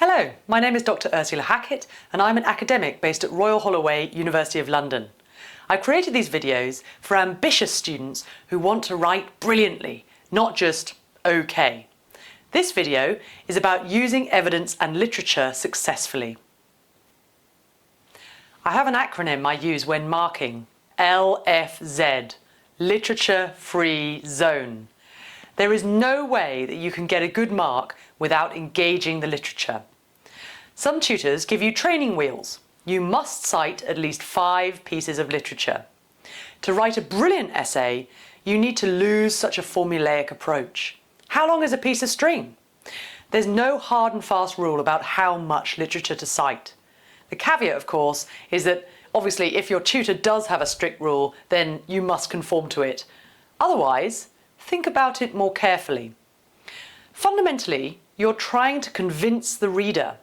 Hello, my name is Dr Ursula Hackett and I'm an academic based at Royal Holloway, University of London. I created these videos for ambitious students who want to write brilliantly, not just okay. This video is about using evidence and literature successfully. I have an acronym I use when marking, LFZ, Literature Free Zone. There is no way that you can get a good mark without engaging the literature. Some tutors give you training wheels. You must cite at least 5 pieces of literature. To write a brilliant essay, you need to lose such a formulaic approach. How long is a piece of string? There's no hard and fast rule about how much literature to cite. The caveat, of course, is that obviously if your tutor does have a strict rule, then you must conform to it. Otherwise, think about it more carefully. Fundamentally, you're trying to convince the reader.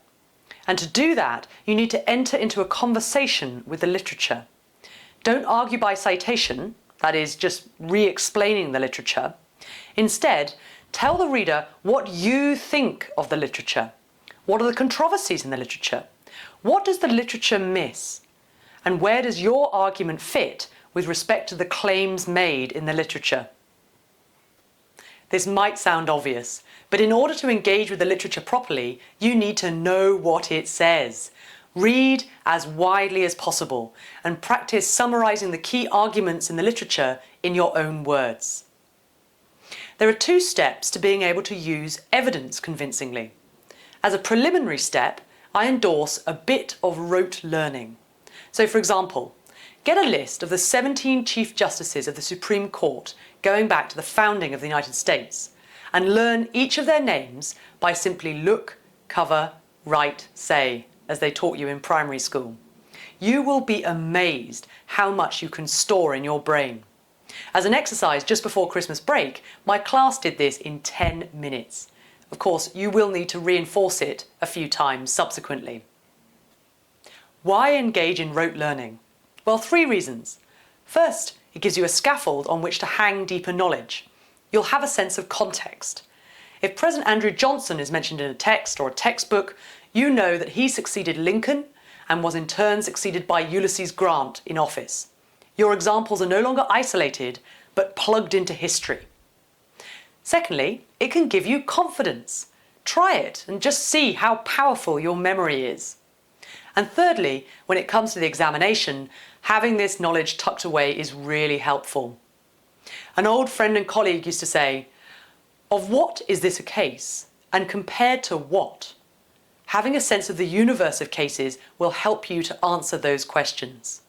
And to do that, you need to enter into a conversation with the literature. Don't argue by citation, that is, just re-explaining the literature. Instead, tell the reader what you think of the literature. What are the controversies in the literature? What does the literature miss? And where does your argument fit with respect to the claims made in the literature? This might sound obvious, but in order to engage with the literature properly, you need to know what it says. Read as widely as possible and practice summarising the key arguments in the literature in your own words. There are 2 steps to being able to use evidence convincingly. As a preliminary step, I endorse a bit of rote learning. So, for example, get a list of the 17 Chief Justices of the Supreme Court going back to the founding of the United States and learn each of their names by simply look, cover, write, say, as they taught you in primary school. You will be amazed how much you can store in your brain. As an exercise just before Christmas break, my class did this in 10 minutes. Of course, you will need to reinforce it a few times subsequently. Why engage in rote learning? Well, 3 reasons. First, it gives you a scaffold on which to hang deeper knowledge. You'll have a sense of context. If President Andrew Johnson is mentioned in a text or a textbook, you know that he succeeded Lincoln and was in turn succeeded by Ulysses Grant in office. Your examples are no longer isolated, but plugged into history. Secondly, it can give you confidence. Try it and just see how powerful your memory is. And thirdly, when it comes to the examination, having this knowledge tucked away is really helpful. An old friend and colleague used to say, "Of what is this a case, and compared to what?" Having a sense of the universe of cases will help you to answer those questions.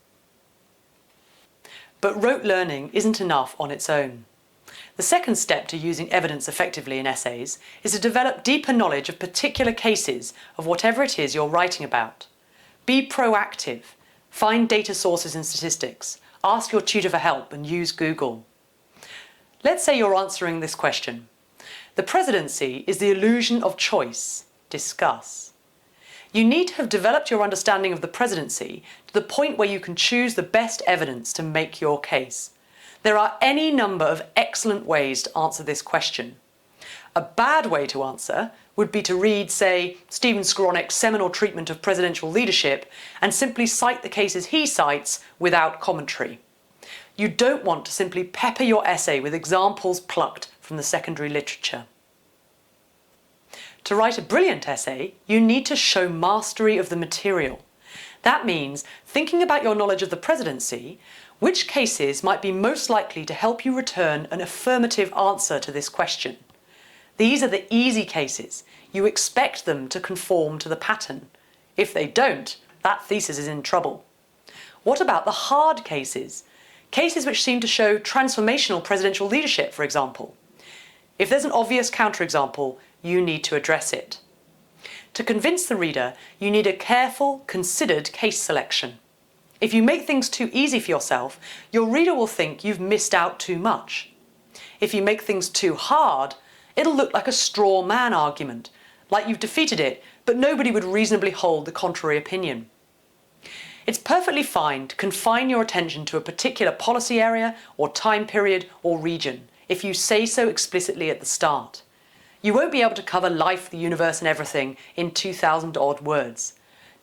But rote learning isn't enough on its own. The second step to using evidence effectively in essays is to develop deeper knowledge of particular cases of whatever it is you're writing about. Be proactive. Find data sources and statistics. Ask your tutor for help and use Google. Let's say you're answering this question. The presidency is the illusion of choice. Discuss. You need to have developed your understanding of the presidency to the point where you can choose the best evidence to make your case. There are any number of excellent ways to answer this question. A bad way to answer would be to read, say, Stephen Skowronek's seminal treatment of presidential leadership and simply cite the cases he cites without commentary. You don't want to simply pepper your essay with examples plucked from the secondary literature. To write a brilliant essay, you need to show mastery of the material. That means thinking about your knowledge of the presidency, which cases might be most likely to help you return an affirmative answer to this question. These are the easy cases. You expect them to conform to the pattern. If they don't, that thesis is in trouble. What about the hard cases? Cases which seem to show transformational presidential leadership, for example. If there's an obvious counterexample, you need to address it. To convince the reader, you need a careful, considered case selection. If you make things too easy for yourself, your reader will think you've missed out too much. If you make things too hard, it'll look like a straw man argument, like you've defeated it, but nobody would reasonably hold the contrary opinion. It's perfectly fine to confine your attention to a particular policy area or time period or region if you say so explicitly at the start. You won't be able to cover life, the universe and everything in 2,000 odd words.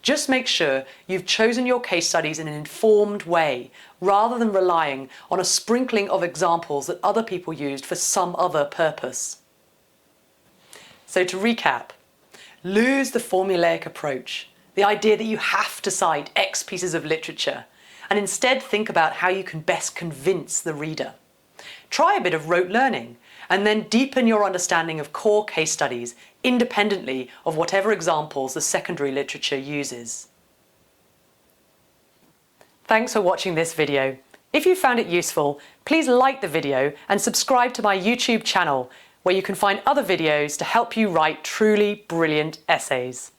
Just make sure you've chosen your case studies in an informed way, rather than relying on a sprinkling of examples that other people used for some other purpose. So to recap, lose the formulaic approach, the idea that you have to cite X pieces of literature, and instead think about how you can best convince the reader. Try a bit of rote learning, and then deepen your understanding of core case studies independently of whatever examples the secondary literature uses. Thanks for watching this video. If you found it useful, please like the video and subscribe to my YouTube channel, where you can find other videos to help you write truly brilliant essays.